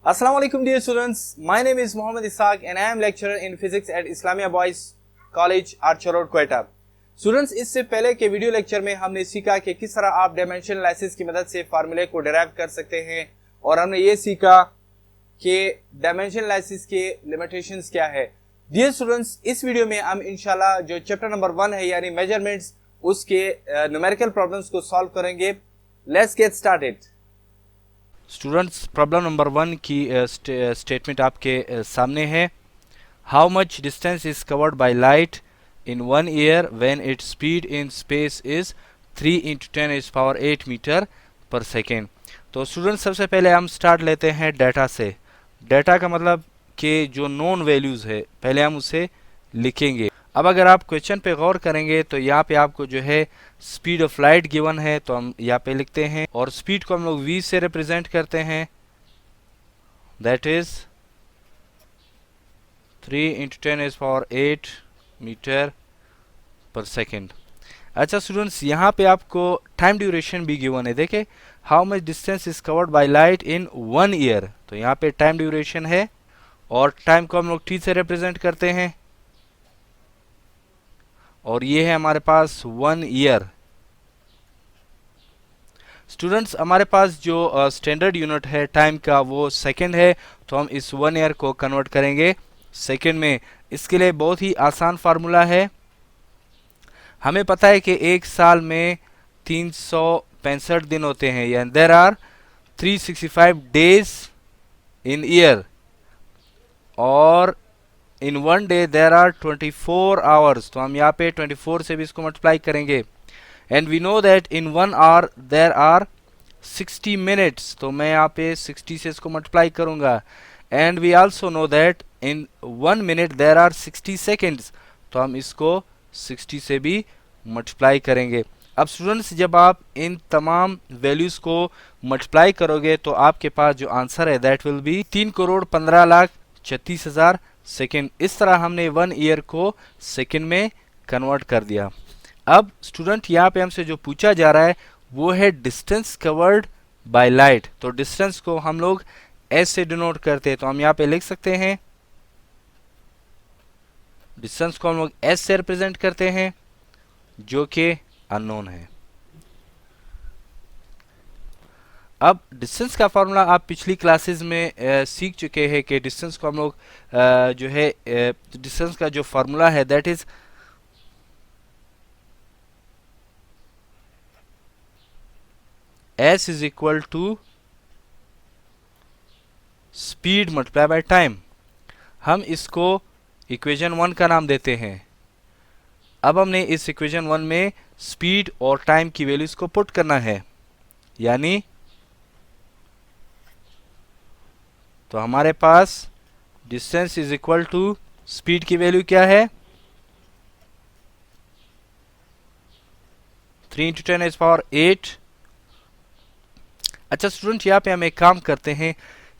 Assalamu alaikum dear students, my name is Mohammed Ishaq and I am lecturer in physics at Islamia Boys College, Archer Road, Quetta. Students, इससे पहले के video lecture में हमने सीखा कि किस तरह आप डायमेंशन एनालिसिस की मदद से फार्मूले को डिराइव कर सकते हैं और हमने ये सीखा कि डायमेंशन एनालिसिस के लिमिटेशंस क्या है। डियर स्टूडेंट्स, इस वीडियो में हम इंशाल्लाह जो चैप्टर नंबर 1 है यानी मेजरमेंट्स उसके न्यूमेरिकल प्रॉब्लम्स को सॉल्व करेंगे। Let's get started. Students, problem number 1 की स्टेटमेंट आपके सामने है। How much distance is covered by light in 1 year when its speed in space is 3 × 10⁸ metre per second. तो स्टूडेंट्स, सबसे पहले हम स्टार्ट लेते हैं डाटा से। डाटा का मतलब कि जो नॉन वैल्यूज़ है पहले हम उसे लिखेंगे। अब अगर आप क्वेश्चन पे गौर करेंगे तो यहाँ पे आपको जो है स्पीड ऑफ लाइट गिवन है, तो हम यहाँ पे लिखते हैं और स्पीड को हम लोग v से रिप्रेजेंट करते हैं, that is 3 × 10⁸ metre per second. अच्छा स्टूडेंट्स, यहाँ पे आपको टाइम ड्यूरेशन भी गिवन है। देखे how much distance is covered by light in 1 year, तो यहाँ पे टाइम ड्यूरेशन है और टाइम को हम लोग t से रिप्रेजेंट करते हैं और ये है हमारे पास 1 ईयर। स्टूडेंट्स, हमारे पास जो स्टैंडर्ड यूनिट है टाइम का वो सेकंड है, तो हम इस 1 ईयर को कन्वर्ट करेंगे सेकंड में। इसके लिए बहुत ही आसान फार्मूला है। हमें पता है कि एक साल में 365 दिन होते हैं, यानी there are 365 days in year और in 1 day there are 24 hours. तो हम यहाँ पे 24 से भी इसको मल्टीप्लाई करेंगे। And we know that in 1 hour there are 60 minutes, तो मैं यहाँ पे 60 से इसको मल्टीप्लाई करूँगा। And we also know that in 1 minute there are 60 seconds, तो हम इसको 60 से भी मल्टीप्लाई करेंगे। अब स्टूडेंट्स, जब आप इन तमाम वैल्यूज़ को मल्टीप्लाई करोगे तो आपके पास जो आंसर है दैट विल बी 3,15,36,000 सेकेंड। इस तरह हमने 1 ईयर को सेकेंड में कन्वर्ट कर दिया। अब स्टूडेंट, यहाँ पे हमसे जो पूछा जा रहा है वो है डिस्टेंस कवर्ड बाय लाइट। तो डिस्टेंस को हम लोग एस से डिनोट करते हैं, तो हम यहाँ पे लिख सकते हैं डिस्टेंस को हम लोग एस से रिप्रेजेंट करते हैं जो कि अननोन है। अब डिस्टेंस का फार्मूला आप पिछली क्लासेस में सीख चुके हैं कि डिस्टेंस को हम लोग जो है डिस्टेंस का जो फार्मूला है that is s is equal to speed multiply by time. हम इसको इक्वेशन 1 का नाम देते हैं। अब हमने इस इक्वेशन 1 में स्पीड और टाइम की वैल्यूज को पुट करना है, यानी तो हमारे पास distance is equal to speed की वैल्यू क्या है 3 × 10⁸। अच्छा स्टूडेंट, यहाँ पे हम एक काम करते हैं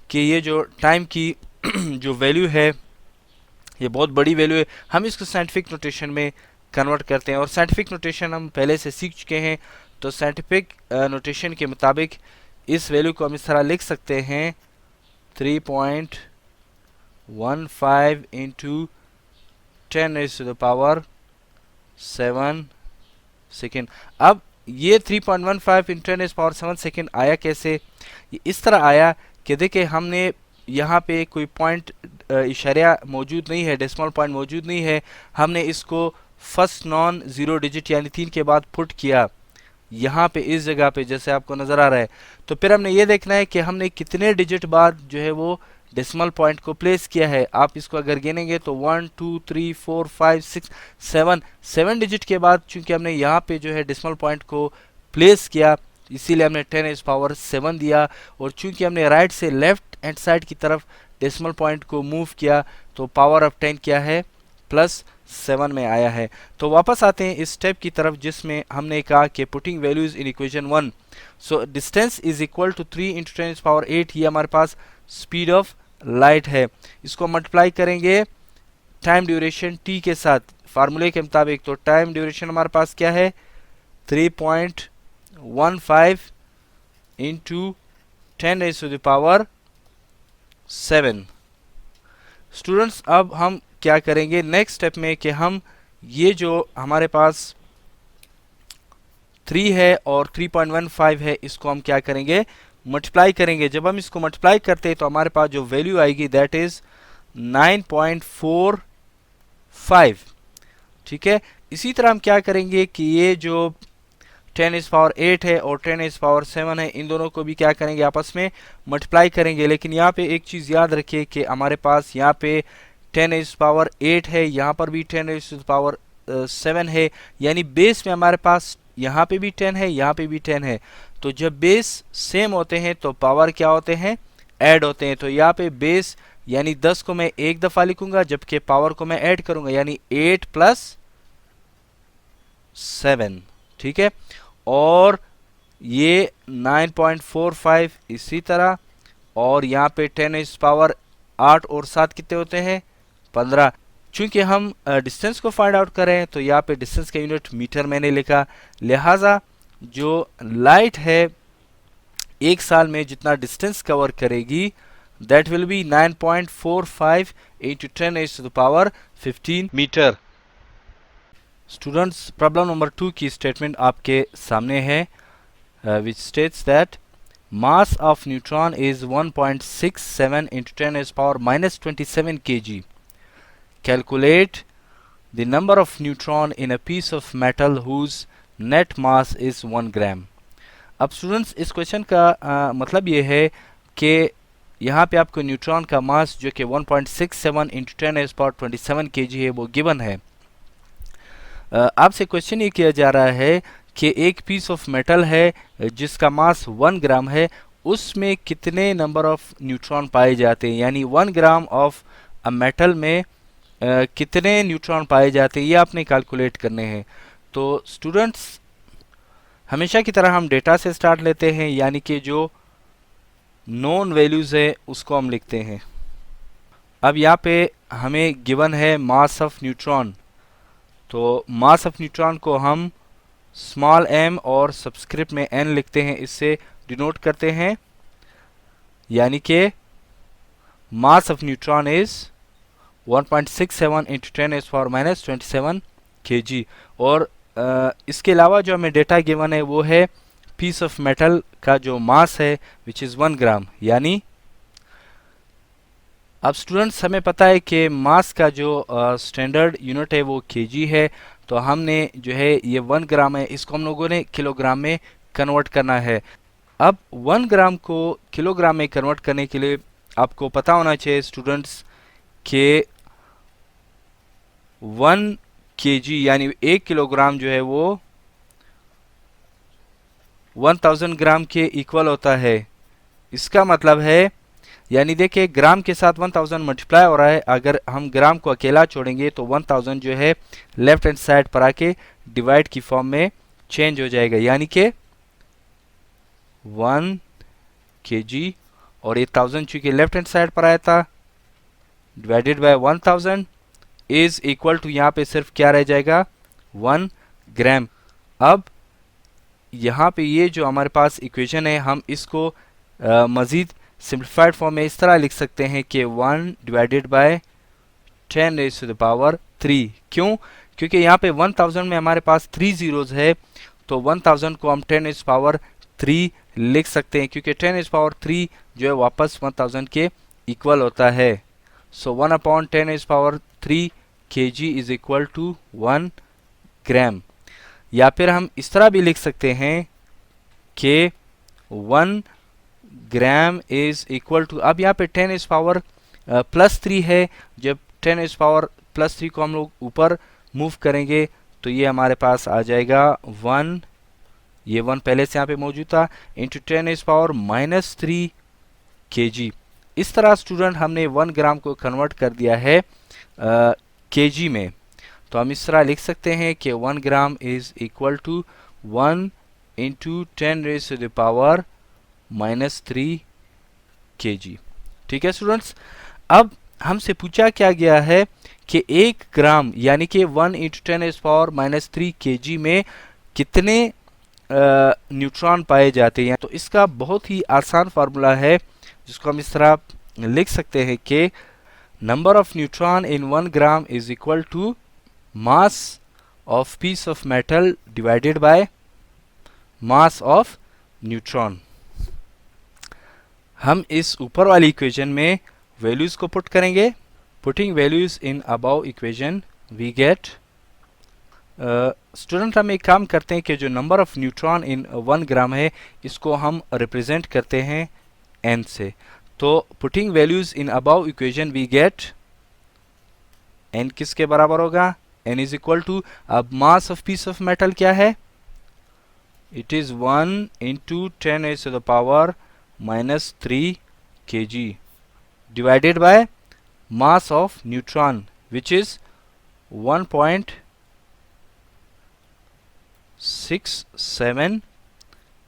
कि ये जो टाइम की जो वैल्यू है ये बहुत बड़ी वैल्यू है, हम इसको साइंटिफिक नोटेशन में कन्वर्ट करते हैं। और साइंटिफिक नोटेशन हम पहले से सीख चुके हैं, तो साइंटिफिक नोटेशन के मुताबिक इस वैल्यू को हम इस तरह लिख सकते हैं 3.15 × 10⁷ सेकेंड। अब ये 3.15 × 10⁷ सेकेंड आया कैसे? ये इस तरह आया कि देखिए हमने यहाँ पे कोई पॉइंट इशारा मौजूद नहीं है, डेसिमल पॉइंट मौजूद नहीं है। हमने इसको फर्स्ट नॉन ज़ीरो डिजिट यानी 3 के बाद पुट किया यहाँ पे इस जगह पे, जैसे आपको नज़र आ रहा है। तो फिर हमने ये देखना है कि हमने कितने डिजिट बाद जो है वो डेसिमल पॉइंट को प्लेस किया है। आप इसको अगर गिनेंगे तो 1 2 3 4 5 6 7 डिजिट के बाद चूंकि हमने यहाँ पे जो है डेसिमल पॉइंट को प्लेस किया, इसीलिए हमने 10⁷ दिया। और चूंकि हमने राइट से लेफ्ट हैंड साइड की तरफ डेसिमल पॉइंट को मूव किया तो पावर ऑफ 10 क्या है +7 में आया है। तो वापस आते हैं इस स्टेप की तरफ जिसमें हमने कहा कि putting values in equation 1। So distance is equal to 3 × 10⁸। ये हमारे पास स्पीड ऑफ लाइट है। इसको मल्टीप्लाई करेंगे टाइम ड्यूरेशन t के साथ फार्मूले के मुताबिक, तो टाइम ड्यूरेशन हमारे पास क्या है 3.15 × 10⁻⁷ 7। स्टूडेंट्स अब हम क्या करेंगे नेक्स्ट स्टेप में कि हम ये जो हमारे पास 3 है और 3.15 है इसको हम क्या करेंगे मल्टीप्लाई करेंगे। जब हम इसको मल्टीप्लाई करते हैं तो हमारे पास जो वैल्यू आएगी दैट इज 9.45। ठीक है, इसी तरह हम क्या करेंगे कि ये जो 10⁸ है और 10⁸ है इन दोनों को भी क्या करेंगे आपस में मल्टीप्लाई करेंगे। लेकिन यहाँ पे एक चीज़ याद रखिए कि हमारे पास यहाँ पे 10⁸ है, यहाँ पर भी 10⁸7 है, यानी बेस में हमारे पास यहाँ पे भी 10 है, यहाँ पे भी 10 है। तो जब बेस सेम होते हैं तो पावर क्या होते हैं ऐड होते हैं। तो यहाँ पे बेस यानी 10 को मैं एक दफ़ा लिखूंगा जबकि पावर को मैं ऐड करूंगा यानी 8 + 7। ठीक है, और ये 9.45 इसी तरह, और यहाँ पे 10⁸8 और 7 कितने होते हैं 15। चूंकि हम डिस्टेंस को फाइंड आउट करें तो यहाँ पे डिस्टेंस का यूनिट मीटर मैंने लिखा, लिहाजा जो लाइट है एक साल में जितना डिस्टेंस कवर करेगी that will be 9.45 × 10⁻15 metre. Students problem number 2 की स्टेटमेंट आपके सामने है which states that mass of neutron is 1.67 × 10⁻⁻27 kg. Calculate the number of neutron in a piece of metal whose net mass is 1 gram. अब students इस question का मतलब ये है कि यहाँ पे आपको न्यूट्रॉन का मास जो कि 1.67 × 10⁻27 kg है वो गिवन है। आपसे क्वेश्चन ये किया जा रहा है कि एक पीस ऑफ मेटल है जिसका मास 1 ग्राम है, उसमें कितने नंबर ऑफ न्यूट्रॉन पाए जाते हैं, यानी 1 ग्राम ऑफ अ मेटल में कितने न्यूट्रॉन पाए जाते हैं ये आपने कैलकुलेट करने हैं। तो स्टूडेंट्स हमेशा की तरह हम डेटा से स्टार्ट लेते हैं, यानी कि जो नॉन वैल्यूज़ है उसको हम लिखते हैं। अब यहाँ पे हमें गिवन है मास ऑफ न्यूट्रॉन, तो मास ऑफ न्यूट्रॉन को हम स्मॉल m और सबस्क्रिप्ट में n लिखते हैं, इससे डिनोट करते हैं, यानी कि मास ऑफ न्यूट्रॉन इज 1.67 × 10⁻⁻27 kg। और इसके अलावा जो हमें डेटा गिवन है वो है पीस ऑफ मेटल का जो मास है विच इज़ 1 ग्राम, यानी अब स्टूडेंट्स हमें पता है कि मास का जो स्टैंडर्ड यूनिट है वो केजी है, तो हमने जो है ये 1 ग्राम है इसको हम लोगों ने किलोग्राम में कन्वर्ट करना है। अब 1 ग्राम को किलोग्राम में कन्वर्ट करने के लिए आपको पता होना चाहिए स्टूडेंट्स कि 1 केजी यानी 1 किलोग्राम जो है वो 1000 ग्राम के इक्वल होता है। इसका मतलब है यानी देखिए ग्राम के साथ 1000 मल्टीप्लाई हो रहा है, अगर हम ग्राम को अकेला छोड़ेंगे तो 1000 जो है लेफ्ट हैंड साइड पर आके डिवाइड की फॉर्म में चेंज हो जाएगा, यानी कि 1 केजी और ये 1000 चूंकि लेफ्ट हैंड साइड पर आया था divided by 1000 is equal to यहाँ पे सिर्फ क्या रह जाएगा 1 ग्राम। अब यहाँ पे ये जो हमारे पास इक्वेशन है हम इसको मज़ीद सिंप्लीफाइड फॉर्म में इस तरह लिख सकते हैं कि 1 डिवाइडेड बाय 10⁻3। क्यों? क्योंकि यहाँ पे 1000 में हमारे पास 3 ज़ीरोज़ है, तो 1000 को हम 10⁻3 लिख सकते हैं क्योंकि 10⁻3 जो है वापस 1000 के इक्वल होता है। सो 1/10⁻3 kg इज इक्वल टू 1 ग्राम। या फिर हम इस तरह भी लिख सकते हैं कि 1 ग्राम इज इक्वल टू, अब यहाँ पे 10⁻+3 है, जब 10⁻+3 को हम लोग ऊपर मूव करेंगे तो ये हमारे पास आ जाएगा 1, ये 1 पहले से यहाँ पे मौजूद था, इंटू 10⁻−3 kg। इस तरह स्टूडेंट हमने 1 ग्राम को कन्वर्ट कर दिया है kg में, तो हम इस तरह लिख सकते हैं कि 1 gram is equal to 1 into 10⁻−3 kg। ठीक है स्टूडेंट्स, अब हमसे पूछा क्या गया है कि 1 ग्राम यानी कि 1 इंटू 10⁻−3 kg में कितने न्यूट्रॉन पाए जाते हैं। तो इसका बहुत ही आसान फार्मूला है जिसको हम इस तरह लिख सकते हैं कि number of neutron in 1 gram is equal to mass of piece of metal divided by mass of neutron. हम इस ऊपर वाली इक्वेशन में वैल्यूज को पुट करेंगे। Putting values in above equation we get, student हम एक काम करते हैं कि जो number of neutron in 1 gram है इसको हम रिप्रेजेंट करते हैं n से। तो putting values in above equation we get n किसके बराबर होगा, n इज इक्वल टू, अब mass of piece of metal क्या है, it is 1 into 10⁻³ kg divided by mass of neutron which is 1.67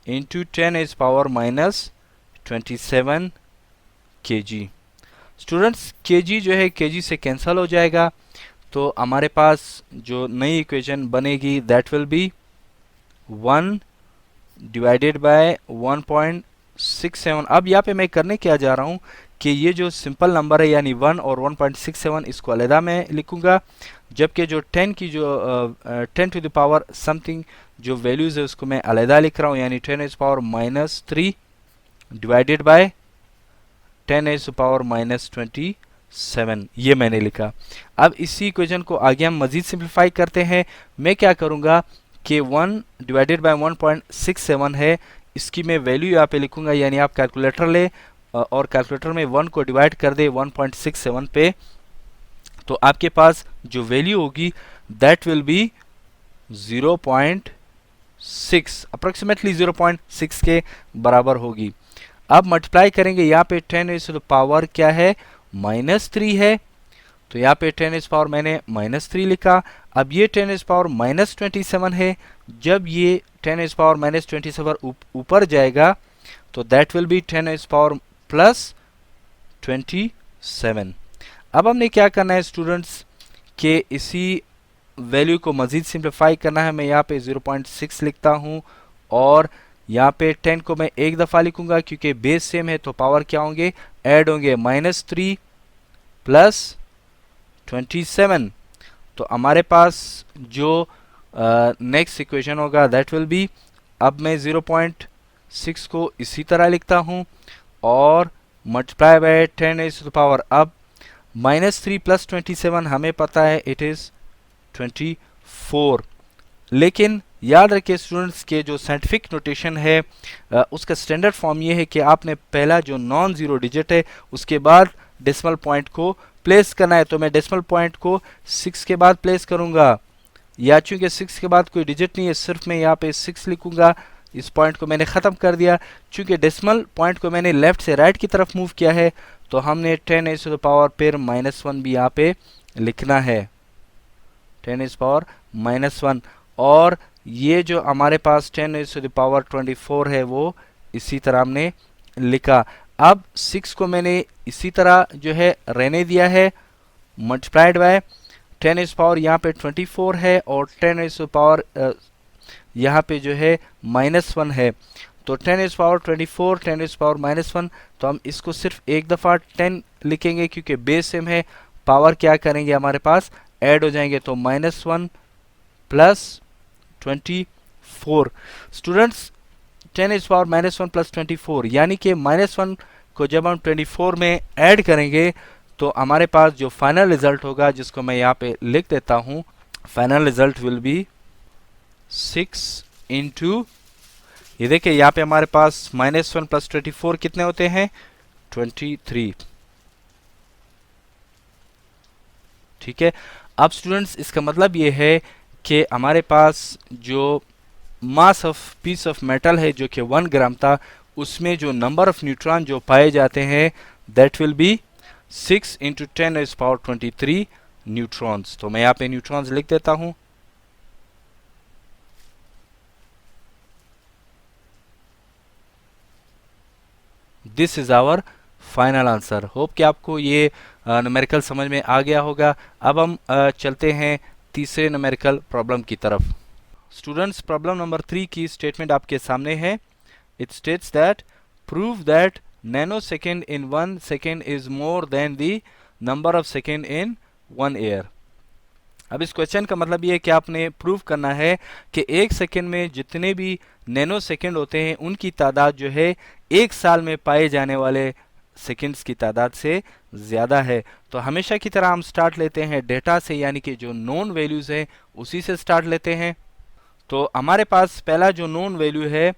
into 10⁻27 kg। Students kg जो है kg से cancel हो जाएगा, तो हमारे पास जो नई इक्वेशन बनेगी that will B 1 divided by 1.67। अब यहाँ पे मैं करने क्या जा रहा हूँ कि ये जो सिंपल नंबर है यानी 1 और 1.67 इसको अलग मैं लिखूंगा, जबकि जो 10 की जो 10 टू द पावर समथिंग जो वैल्यूज है उसको मैं अलग लिख रहा हूँ, यानी 10⁻³ डिवाइडेड बाय 10⁻27 ये मैंने लिखा। अब इसी इक्वेशन को आगे हम मजीद सिंप्लीफाई करते हैं। मैं क्या करूंगा कि 1 डिवाइडेड बाय 1.67 है, इसकी मैं वैल्यू यहाँ पे लिखूंगा, यानी आप कैलकुलेटर ले और कैलकुलेटर में 1 को डिवाइड कर दे 1.67 पे, तो आपके पास जो वैल्यू होगी दैट विल बी 0.6, अप्रोक्सीमेटली 0.6 के बराबर होगी। अब मल्टीप्लाई करेंगे, यहाँ पे 10⁻³ क्या है, -3 है, तो यहाँ पे 10⁻³ मैंने -3 लिखा। अब ये 10⁻27 है, जब ये 10⁻27 ऊपर जाएगा तो दैट विल बी 10⁻+27। अब हमने क्या करना है स्टूडेंट्स कि इसी वैल्यू को मजीद सिंप्लीफाई करना है। मैं यहाँ पे 0.6 लिखता हूँ और यहाँ पे 10 को मैं एक दफ़ा लिखूंगा क्योंकि बेस सेम है, तो पावर क्या होंगे, ऐड होंगे, -3 + 27। तो हमारे पास जो नेक्स्ट इक्वेशन होगा दैट विल बी, अब मैं 0.6 को इसी तरह लिखता हूँ और मल्टीप्लाई बाय 10⁻, अब -3 + 27 हमें पता है इट इज़ 24। लेकिन याद रखिए स्टूडेंट्स के जो साइंटिफिक नोटेशन है उसका स्टैंडर्ड फॉर्म ये है कि आपने पहला जो नॉन ज़ीरो डिजिट है उसके बाद डेसिमल पॉइंट को प्लेस करना है। तो मैं डेसिमल पॉइंट को 6 के बाद प्लेस करूंगा, या चूंकि 6 के बाद कोई डिजिट नहीं है सिर्फ मैं यहाँ पे 6 लिखूंगा, इस पॉइंट को मैंने ख़त्म कर दिया। चूंकि डेसिमल पॉइंट को मैंने लेफ्ट से राइट की तरफ मूव किया है तो हमने 10⁻⁻ फिर -1 भी यहाँ पे लिखना है, 10⁻⁻1, और ये जो हमारे पास 10⁻24 है वो इसी तरह हमने लिखा। अब 6 को मैंने इसी तरह जो है रहने दिया है, मल्टीप्लाइड बाय 10⁻, यहाँ पे 24 है और 10⁻, यहाँ पे जो है -1 है, तो 10⁻24 10⁻−1, तो हम इसको सिर्फ एक दफ़ा 10 लिखेंगे क्योंकि बेस सेम है, पावर क्या करेंगे हमारे पास ऐड हो जाएंगे, तो -1 + 24। स्टूडेंट्स 10⁻−1 + 24 यानी कि -1 को जब हम 24 में ऐड करेंगे तो हमारे पास जो फाइनल रिजल्ट होगा, जिसको मैं यहाँ पे लिख देता हूँ, final result will be 6 into, ये देखिए यहाँ पे हमारे पास -1 + 24 कितने होते हैं, 23। ठीक है। अब स्टूडेंट्स इसका मतलब ये है कि हमारे पास जो मास ऑफ पीस ऑफ मेटल है जो कि 1 ग्राम था, उसमें जो नंबर ऑफ न्यूट्रॉन जो पाए जाते हैं that will be 6 into 10⁻23 neutrons. तो मैं यहाँ पे न्यूट्रॉन्स लिख देता हूँ। This is our final answer. Hope कि आपको ये न्यूमेरिकल समझ में आ गया होगा। अब हम चलते हैं तीसरे न्यूमेरिकल प्रॉब्लम की तरफ। स्टूडेंट्स प्रॉब्लम नंबर 3 की स्टेटमेंट आपके सामने है। It states that prove that nanosecond in 1 second is more than the number of second in 1 year. अब इस क्वेश्चन का मतलब ये है कि आपने प्रूव करना है कि एक सेकेंड में जितने भी नैनो सेकेंड होते हैं उनकी तादाद जो है एक साल में पाए जाने वाले सेकेंड्स की तादाद से ज़्यादा है। तो हमेशा की तरह हम स्टार्ट लेते हैं डेटा से, यानी कि जो नोन वैल्यूज़ हैं उसी से स्टार्ट लेते हैं। तो हमारे पास पहला जो नोन वैल्यू है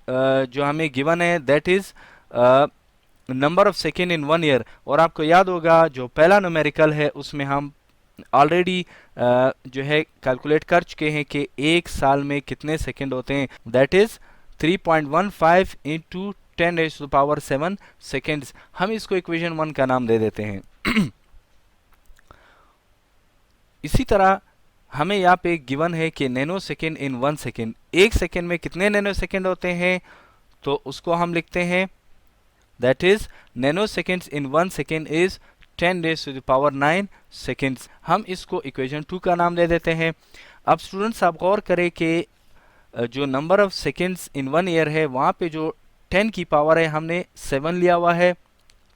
जो हमें गिवन है that is number of second in 1 year. और आपको याद होगा जो पहला न्यूमेरिकल है उसमें हम ऑलरेडी जो है कैलकुलेट कर चुके हैं कि एक साल में कितने सेकेंड होते हैं, दैट इज 3.15 इंटू 10⁻⁷ सेकेंड्स। हम इसको इक्वेशन 1 का नाम दे देते हैं। इसी तरह हमें यहाँ पे गिवन है कि नैनो सेकेंड इन 1 सेकेंड, एक सेकेंड में कितने नैनो सेकेंड होते हैं, तो उसको हम लिखते हैं that is nano seconds in 1 second is 10⁻⁹ seconds. हम इसको इक्वेशन 2 का नाम दे देते हैं। अब स्टूडेंट्स आप गौर करें कि जो number of seconds in 1 year है वहाँ पे जो 10 की पावर है हमने 7 लिया हुआ है,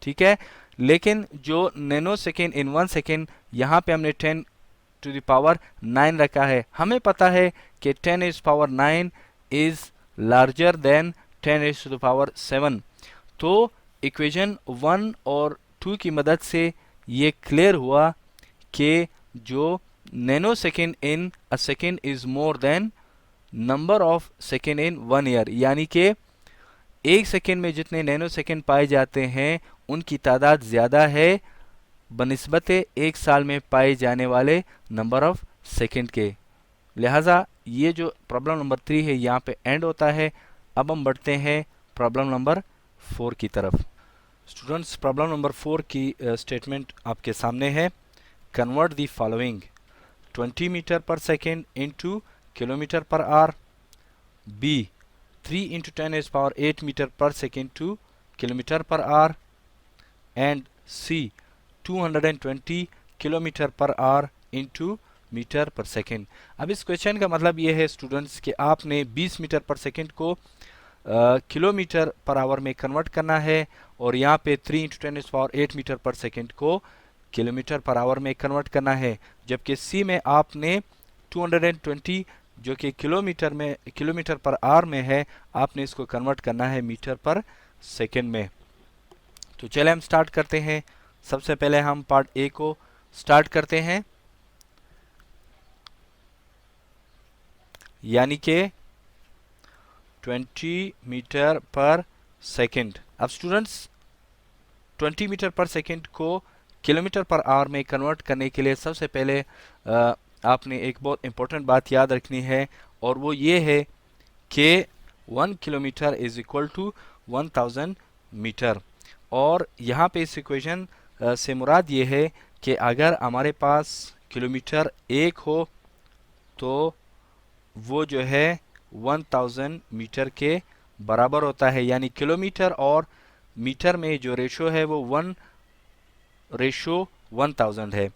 ठीक है। लेकिन जो नैनो सेकेंड इन 1 सेकेंड यहाँ पे हमने 10⁻9 रखा है। हमें पता है कि 10⁻9 इज लार्जर देन 10⁻7। तो इक्वेशन 1 और 2 की मदद से ये क्लियर हुआ कि जो nano second in a second is more than number of second in 1 year, यानी कि एक सेकेंड में जितने नैनो सेकेंड पाए जाते हैं उनकी तादाद ज़्यादा है बनिस्बत एक साल में पाए जाने वाले नंबर ऑफ सेकेंड के। लिहाजा ये जो प्रॉब्लम नंबर 3 है यहाँ पे एंड होता है। अब हम बढ़ते हैं प्रॉब्लम नंबर 4 की तरफ। स्टूडेंट्स प्रॉब्लम नंबर 4 की स्टेटमेंट आपके सामने है। Convert the following 20 metre per second into kilometre per hour, B 3 into 10⁸ metre per second to kilometre per hour, and C 220 kilometre per hour into metre per second. अब इस question का मतलब ये है स्टूडेंट्स कि आपने 20 मीटर पर सेकेंड को kilometre per our में कन्वर्ट करना है और यहाँ पे 3 इंटू 10⁸ मीटर पर सेकेंड को किलोमीटर पर आवर में कन्वर्ट करना है, जबकि सी में आपने 220 जो कि किलोमीटर पर आवर में है, आपने इसको कन्वर्ट करना है मीटर पर सेकेंड में। तो चले हम स्टार्ट करते हैं। सबसे पहले हम पार्ट ए को स्टार्ट करते हैं, यानी कि 20 मीटर पर सेकेंड। अब स्टूडेंट्स 20 मीटर पर सेकेंड को किलोमीटर पर आवर में कन्वर्ट करने के लिए सबसे पहले आपने एक बहुत इंपॉर्टेंट बात याद रखनी है, और वो ये है कि 1 kilometre is equal to 1000 metre. और यहाँ पे इस इक्वेशन से मुराद ये है कि अगर हमारे पास किलोमीटर 1 हो तो वो जो है 1000 मीटर के बराबर होता है, यानी किलोमीटर और मीटर में जो रेशो है वो 1:1000 है।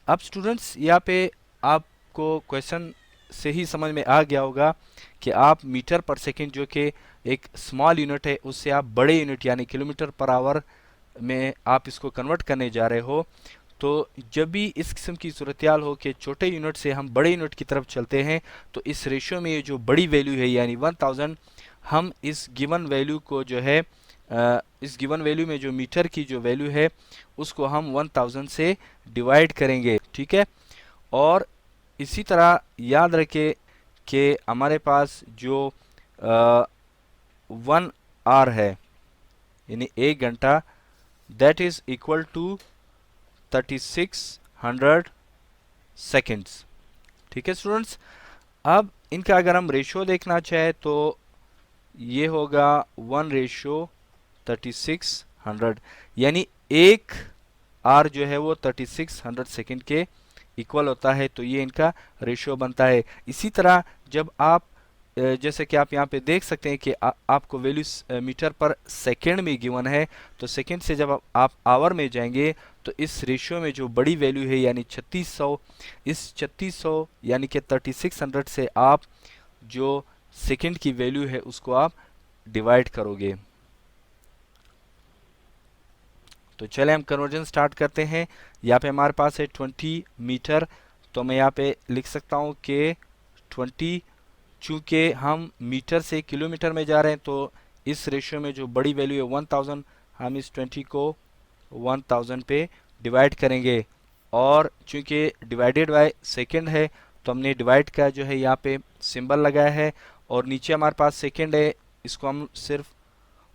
अब स्टूडेंट्स यहाँ पे आपको क्वेश्चन से ही समझ में आ गया होगा कि आप मीटर पर सेकेंड जो कि एक स्मॉल यूनिट है उससे आप बड़े यूनिट यानी किलोमीटर पर आवर में आप इसको कन्वर्ट करने जा रहे हो। तो जब भी इस किस्म की सूरत-ए-हाल हो कि छोटे यूनिट से हम बड़े यूनिट की तरफ चलते हैं तो इस रेशियो में ये जो बड़ी वैल्यू है यानी 1000, हम इस गिवन वैल्यू को जो है इस गिवन वैल्यू में जो मीटर की जो वैल्यू है उसको हम 1000 से डिवाइड करेंगे, ठीक है। और इसी तरह याद रखें कि हमारे पास जो 1 आवर है यानी 1 घंटा, that is equal to 3600 seconds, ठीक है स्टूडेंट्स। अब इनका अगर हम रेशियो देखना चाहें तो ये होगा 1:3600, यानी 1 आवर जो है वो 3600 सेकेंड के इक्वल होता है। तो ये इनका रेशियो बनता है। इसी तरह जब आप जैसे कि आप यहाँ पे देख सकते हैं कि आपको वैल्यू मीटर पर सेकेंड में गिवन है, तो सेकेंड से जब आप आवर में जाएंगे तो इस रेशियो में जो बड़ी वैल्यू है यानी 3600, इस 3600 यानी कि 3600 से आप जो सेकेंड की वैल्यू है उसको आप डिवाइड करोगे। तो चले हम कन्वर्जन स्टार्ट करते हैं। यहाँ पे हमारे पास है 20 मीटर, तो मैं यहाँ पे लिख सकता हूँ कि 20, चूँकि हम मीटर से किलोमीटर में जा रहे हैं तो इस रेशियो में जो बड़ी वैल्यू है 1000, हम इस 20 को 1000 पे डिवाइड करेंगे। और चूँकि डिवाइडेड बाय सेकेंड है तो हमने डिवाइड का जो है यहाँ पे सिंबल लगाया है, और नीचे हमारे पास सेकेंड है, इसको हम सिर्फ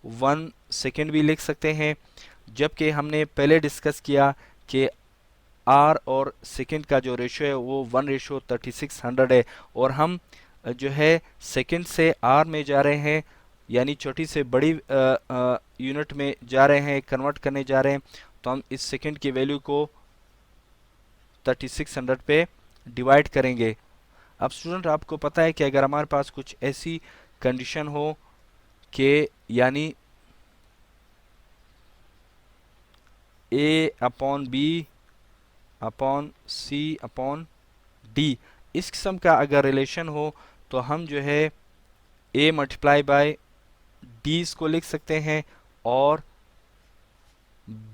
1 सेकेंड भी लिख सकते हैं। जबकि हमने पहले डिस्कस किया कि आर और सेकेंड का जो रेशियो है वो 1:3600 है, और हम जो है सेकेंड से आर में जा रहे हैं, यानी छोटी से बड़ी यूनिट में जा रहे हैं, कन्वर्ट करने जा रहे हैं। तो हम इस सेकेंड की वैल्यू को 3600 पे डिवाइड करेंगे। अब स्टूडेंट आपको पता है कि अगर हमारे पास कुछ ऐसी कंडीशन हो कि यानी A/B/C/D इस किस्म का अगर रिलेशन हो तो हम जो है A मल्टीप्लाई बाय D इसको लिख सकते हैं और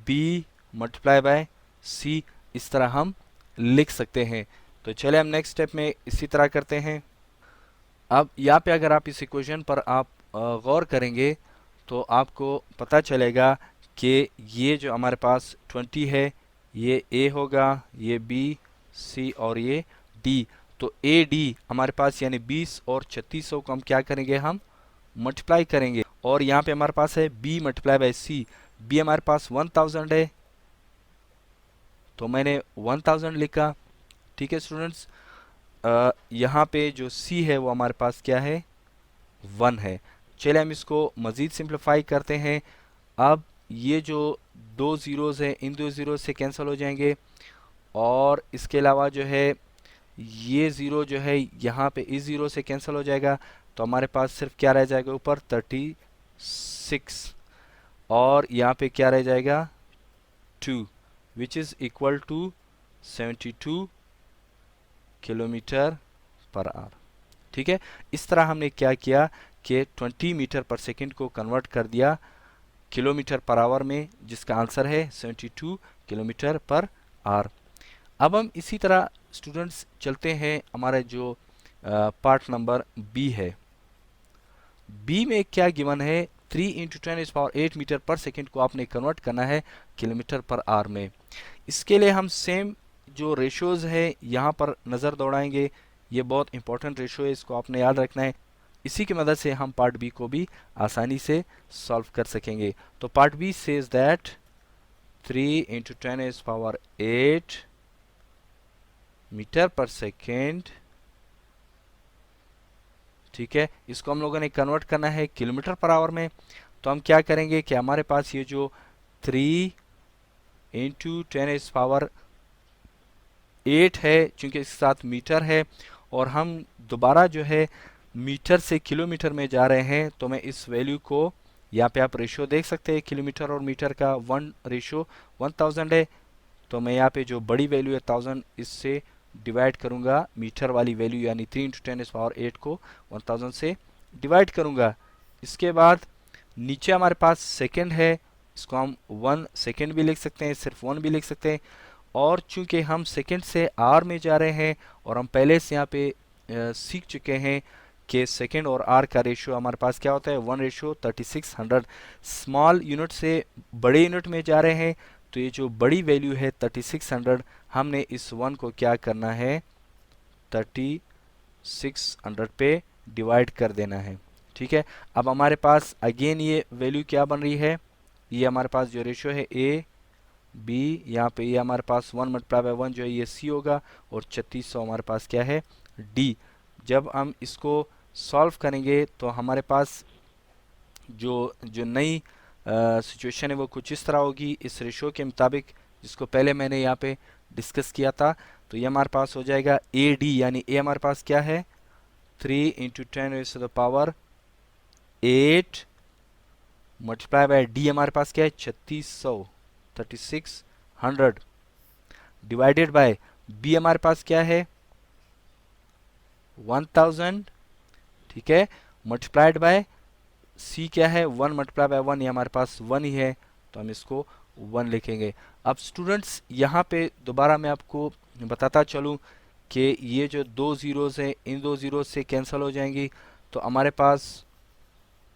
B मल्टीप्लाई बाय C इस तरह हम लिख सकते हैं। तो चले हम नेक्स्ट स्टेप में इसी तरह करते हैं। अब यहाँ पे अगर आप इस इक्वेशन पर आप गौर करेंगे तो आपको पता चलेगा कि ये जो हमारे पास 20 है ये A होगा, ये B, C और ये D। तो AD हमारे पास यानी 20 और 3600 को हम क्या करेंगे, हम मल्टीप्लाई करेंगे। और यहाँ पे हमारे पास है B multiply by C। B हमारे पास 1000 है तो मैंने 1000 लिखा। ठीक है स्टूडेंट्स, यहाँ पे जो C है वो हमारे पास क्या है, 1 है। चलिए हम इसको मज़ीद सिंप्लीफाई करते हैं। अब ये जो 2 ज़ीरोज़ हैं इन 2 ज़ीरो से कैंसिल हो जाएंगे, और इसके अलावा जो है ये ज़ीरो जो है यहाँ पे इस ज़ीरो से कैंसिल हो जाएगा। तो हमारे पास सिर्फ क्या रह जाएगा ऊपर 36, और यहाँ पे क्या रह जाएगा 2, which is equal to 72 kilometre per hour. ठीक है, इस तरह हमने क्या किया कि 20 मीटर पर सेकंड को कन्वर्ट कर दिया किलोमीटर पर आवर में, जिसका आंसर है 72 किलोमीटर पर आवर। अब हम इसी तरह स्टूडेंट्स चलते हैं, हमारा जो पार्ट नंबर बी है। बी में क्या गिवन है, 3 × 10⁸ मीटर पर सेकंड को आपने कन्वर्ट करना है किलोमीटर पर आवर में। इसके लिए हम सेम जो रेशियोज़ है यहाँ पर नज़र दौड़ाएंगे। ये बहुत इंपॉर्टेंट रेशियो है, इसको आपने याद रखना है। इसी की मदद से हम पार्ट बी को भी आसानी से सॉल्व कर सकेंगे। तो part B says that 3 × 10⁸ metre per second, ठीक है, इसको हम लोगों ने कन्वर्ट करना है किलोमीटर पर आवर में। तो हम क्या करेंगे कि हमारे पास ये जो 3 × 10⁸ है, चूंकि इसके साथ मीटर है और हम दोबारा जो है मीटर से किलोमीटर में जा रहे हैं, तो मैं इस वैल्यू को यहाँ पे आप रेशियो देख सकते हैं किलोमीटर और मीटर का 1:1000 है। तो मैं यहाँ पे जो बड़ी वैल्यू है 1000 इससे डिवाइड करूँगा मीटर वाली वैल्यू, यानी 3 × 10⁸ को 1000 से डिवाइड करूँगा। इसके बाद नीचे हमारे पास सेकेंड है, इसको हम 1 सेकेंड भी लिख सकते हैं, सिर्फ 1 भी लिख सकते हैं। और चूंकि हम सेकेंड से आर में जा रहे हैं और हम पहले से यहाँ पे सीख चुके हैं कि सेकेंड और आर का रेशियो हमारे पास क्या होता है, 1:3600। स्मॉल यूनिट से बड़े यूनिट में जा रहे हैं, तो ये जो बड़ी वैल्यू है 3600, हमने इस 1 को क्या करना है 3600 पे डिवाइड कर देना है। ठीक है, अब हमारे पास अगेन ये वैल्यू क्या बन रही है, ये हमारे पास जो रेशियो है ए बी, यहाँ पे ये हमारे पास 1 मल्टीप्लाई बाय 1 जो है ये सी होगा, और 3600 हमारे पास क्या है डी। जब हम इसको सॉल्व करेंगे तो हमारे पास जो नई सिचुएशन है वो कुछ इस तरह होगी, इस रेशियो के मुताबिक जिसको पहले मैंने यहाँ पे डिस्कस किया था। तो ये हमारे पास हो जाएगा ए डी, यानी ए हमारे पास क्या है 3 × 10⁸ मल्टीप्लाई बाय डी हमारे पास क्या है 3600 डिवाइडेड बाय बी हमारे पास क्या है 1000, ठीक है, मल्टीप्लाइड बाय सी क्या है 1 मल्टीप्लाई बाय 1, ये हमारे पास 1 ही है, तो हम इसको 1 लिखेंगे। अब स्टूडेंट्स यहाँ पे दोबारा मैं आपको बताता चलूँ कि ये जो 2 ज़ीरोज़ हैं इन 2 ज़ीरो से कैंसिल हो जाएंगी, तो हमारे पास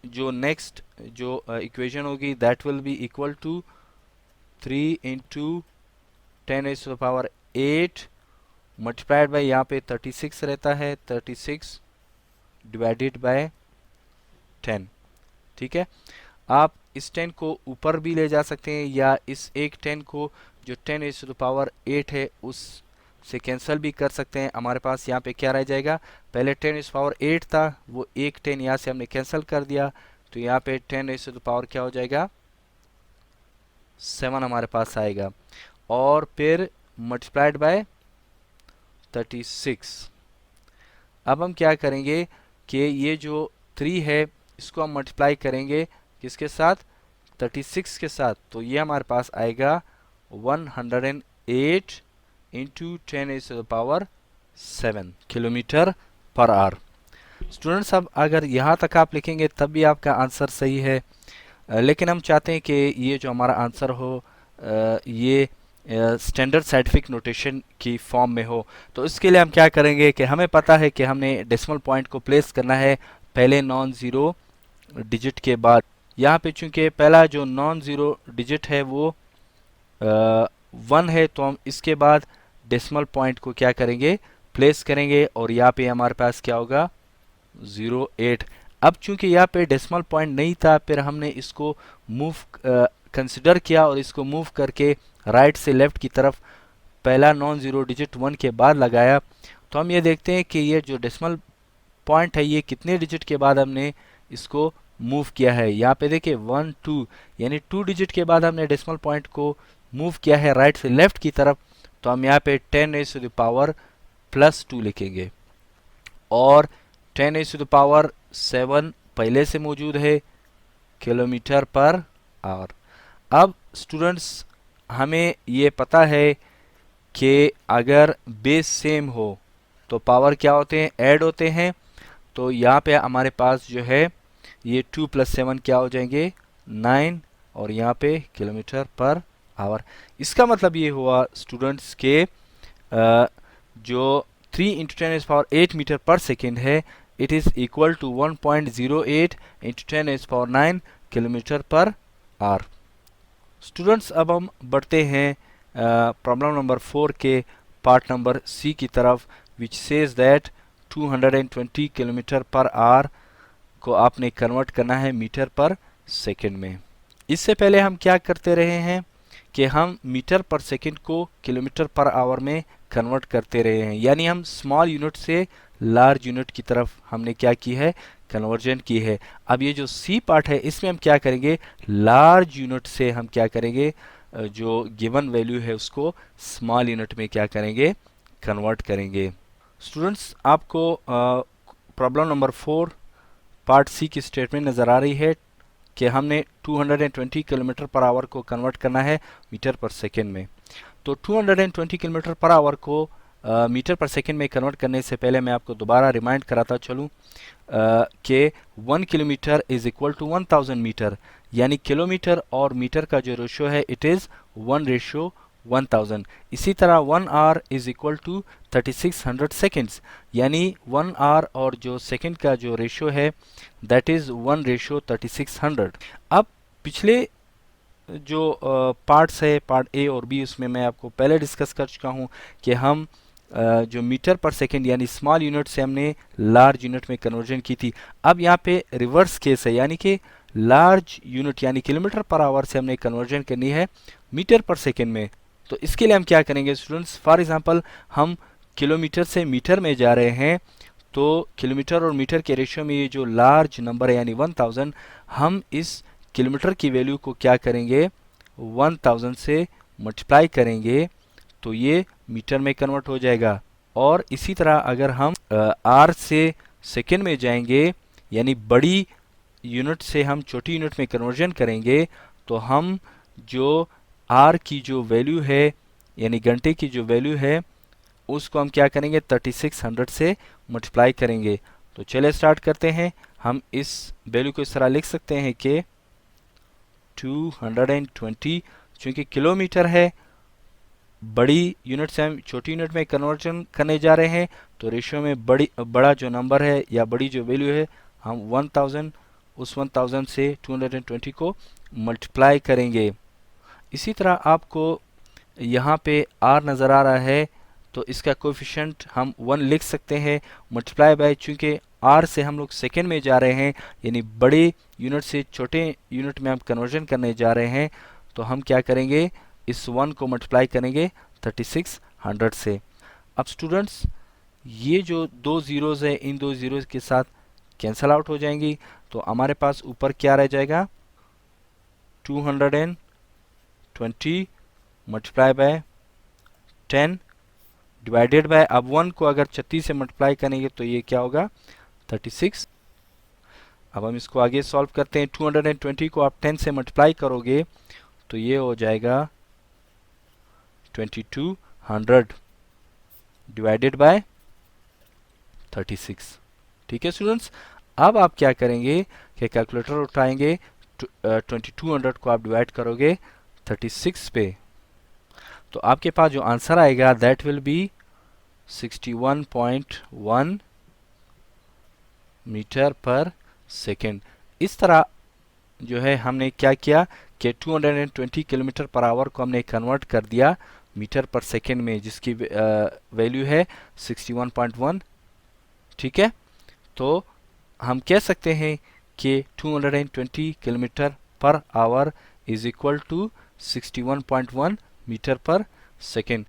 जो नेक्स्ट जो इक्वेशन होगी that will be equal to 3 into 10⁸ multiplied by यहाँ पे 36 रहता है, 36 डिवाइडेड बाय 10। ठीक है, आप इस 10 को ऊपर भी ले जा सकते हैं या इस एक 10 को जो 10⁸ है उस से कैंसिल भी कर सकते हैं। हमारे पास यहाँ पे क्या रह जाएगा, पहले 10⁸ था, वो एक 10 यहाँ से हमने कैंसिल कर दिया, तो यहाँ पे 10⁸ क्या हो जाएगा, 7 हमारे पास आएगा, और फिर मल्टीप्लाइड बाय 36। अब हम क्या करेंगे कि ये जो 3 है इसको हम मल्टीप्लाई करेंगे किसके साथ, 36 के साथ, तो ये हमारे पास आएगा 108 into 10⁸ kilometre per hour. Students अब अगर यहाँ तक आप लिखेंगे तब भी आपका आंसर सही है, लेकिन हम चाहते हैं कि ये जो हमारा आंसर हो ये स्टैंडर्ड साइंटिफिक नोटेशन की फॉर्म में हो। तो इसके लिए हम क्या करेंगे कि हमें पता है कि हमने डेसिमल पॉइंट को प्लेस करना है पहले नॉन ज़ीरो डिजिट के बाद। यहाँ पे चूंकि पहला जो नॉन ज़ीरो डिजिट है वो 1 है, तो हम इसके बाद डेसिमल पॉइंट को क्या करेंगे, प्लेस करेंगे, और यहाँ पे हमारे पास क्या होगा 08। अब चूंकि यहाँ पे डेसिमल पॉइंट नहीं था, फिर हमने इसको मूव कंसिडर किया और इसको मूव करके राइट से लेफ्ट की तरफ पहला नॉन ज़ीरो डिजिट 1 के बाद लगाया। तो हम ये देखते हैं कि ये जो डेसिमल पॉइंट है ये कितने डिजिट के बाद हमने इसको मूव किया है। यहाँ पे देखिए 1 2 यानी 2 डिजिट के बाद हमने डेसिमल पॉइंट को मूव किया है राइट से लेफ्ट की तरफ। तो हम यहाँ पे 10⁻² लिखेंगे, और 10⁻7 पहले से मौजूद है किलोमीटर पर आवर। अब स्टूडेंट्स हमें ये पता है कि अगर बेस सेम हो तो पावर क्या होते हैं, ऐड होते हैं। तो यहाँ पे हमारे पास जो है ये 2 + 7 क्या हो जाएंगे 9, और यहाँ पे किलोमीटर पर आवर। इसका मतलब ये हुआ स्टूडेंट्स के जो 3 × 10⁸ मीटर पर सेकेंड है it is equal to 1.08 × 10⁹ kilometre per hour. Students अब हम बढ़ते हैं प्रॉब्लम नंबर 4 के पार्ट नंबर सी की तरफ, which says that 220 kilometre per our को आपने कन्वर्ट करना है मीटर पर सेकंड में। इससे पहले हम क्या करते रहे हैं कि हम मीटर पर सेकंड को किलोमीटर पर आवर में कन्वर्ट करते रहे हैं, यानी हम स्मॉल यूनिट से लार्ज यूनिट की तरफ हमने क्या की है, कन्वर्जन की है। अब ये जो सी पार्ट है इसमें हम क्या करेंगे, लार्ज यूनिट से हम क्या करेंगे, जो गिवन वैल्यू है उसको स्मॉल यूनिट में क्या करेंगे, कन्वर्ट करेंगे। स्टूडेंट्स आपको प्रॉब्लम नंबर 4 पार्ट सी की स्टेटमेंट नज़र आ रही है कि हमने 220 किलोमीटर पर आवर को कन्वर्ट करना है मीटर पर सेकेंड में। तो 220 किलोमीटर पर आवर को मीटर पर सेकेंड में कन्वर्ट करने से पहले मैं आपको दोबारा रिमाइंड कराता चलूँ कि 1 kilometre is equal to 1000 metre, यानी किलोमीटर और मीटर का जो रेशो है इट इज़ 1:1000। इसी तरह 1 hour is equal to 3600 seconds, यानी 1 आवर और जो सेकेंड का जो रेशो है दैट इज़ 1:3600। अब पिछले जो पार्ट्स है पार्ट ए और बी उसमें मैं आपको पहले डिस्कस कर चुका हूँ कि हम जो मीटर पर सेकेंड यानी स्मॉल यूनिट से हमने लार्ज यूनिट में कन्वर्जन की थी। अब यहाँ पे रिवर्स केस है, यानी कि लार्ज यूनिट यानी किलोमीटर पर आवर से हमने कन्वर्जन करनी है मीटर पर सेकेंड में। तो इसके लिए हम क्या करेंगे स्टूडेंट्स, फॉर एग्जांपल हम किलोमीटर से मीटर में जा रहे हैं, तो किलोमीटर और मीटर के रेशियो में ये जो लार्ज नंबर है यानी 1000, हम इस किलोमीटर की वैल्यू को क्या करेंगे 1000 से मल्टीप्लाई करेंगे तो ये मीटर में कन्वर्ट हो जाएगा। और इसी तरह अगर हम आर से सेकेंड में जाएंगे यानी बड़ी यूनिट से हम छोटी यूनिट में कन्वर्जन करेंगे तो हम जो आर की जो वैल्यू है यानी घंटे की जो वैल्यू है उसको हम क्या करेंगे 3600 से मल्टीप्लाई करेंगे। तो चलिए स्टार्ट करते हैं। हम इस वैल्यू को इस तरह लिख सकते हैं कि 220 चूँकि किलोमीटर है, बड़ी यूनिट से हम छोटी यूनिट में कन्वर्जन करने जा रहे हैं, तो रेशियो में बड़ा जो नंबर है या बड़ी जो वैल्यू है, हम 1000 उस 1000 से 220 को मल्टीप्लाई करेंगे। इसी तरह आपको यहाँ पे r नज़र आ रहा है, तो इसका कोएफिशिएंट हम 1 लिख सकते हैं, मल्टीप्लाई बाय, चूँकि r से हम लोग सेकेंड में जा रहे हैं, यानी बड़े यूनिट से छोटे यूनिट में हम कन्वर्जन करने जा रहे हैं, तो हम क्या करेंगे, इस 1 को मल्टीप्लाई करेंगे 3600 से। अब स्टूडेंट्स, ये जो दो ज़ीरोज़ है, इन दो ज़ीरोज़ के साथ कैंसल आउट हो जाएंगी, तो हमारे पास ऊपर क्या रह जाएगा, 220 मल्टीप्लाई बाय 10 डिवाइडेड बाय, अब 1 को अगर 36 से मल्टीप्लाई करेंगे तो ये क्या होगा, 36। अब हम इसको आगे सॉल्व करते हैं। 220 को आप 10 से मल्टीप्लाई करोगे तो ये हो जाएगा 2200 डिवाइडेड बाय 36। ठीक है स्टूडेंट्स, अब आप क्या करेंगे कि कैलकुलेटर उठाएंगे, 2200 को आप डिवाइड करोगे 36 पे, तो आपके पास जो आंसर आएगा that will B 61.1 metre per second. इस तरह जो है हमने क्या किया कि 220 किलोमीटर पर आवर को हमने कन्वर्ट कर दिया मीटर पर सेकेंड में, जिसकी वैल्यू है 61.1। ठीक है, तो हम कह सकते हैं कि 220 kilometre per hour is equal to 61.1 metre per second.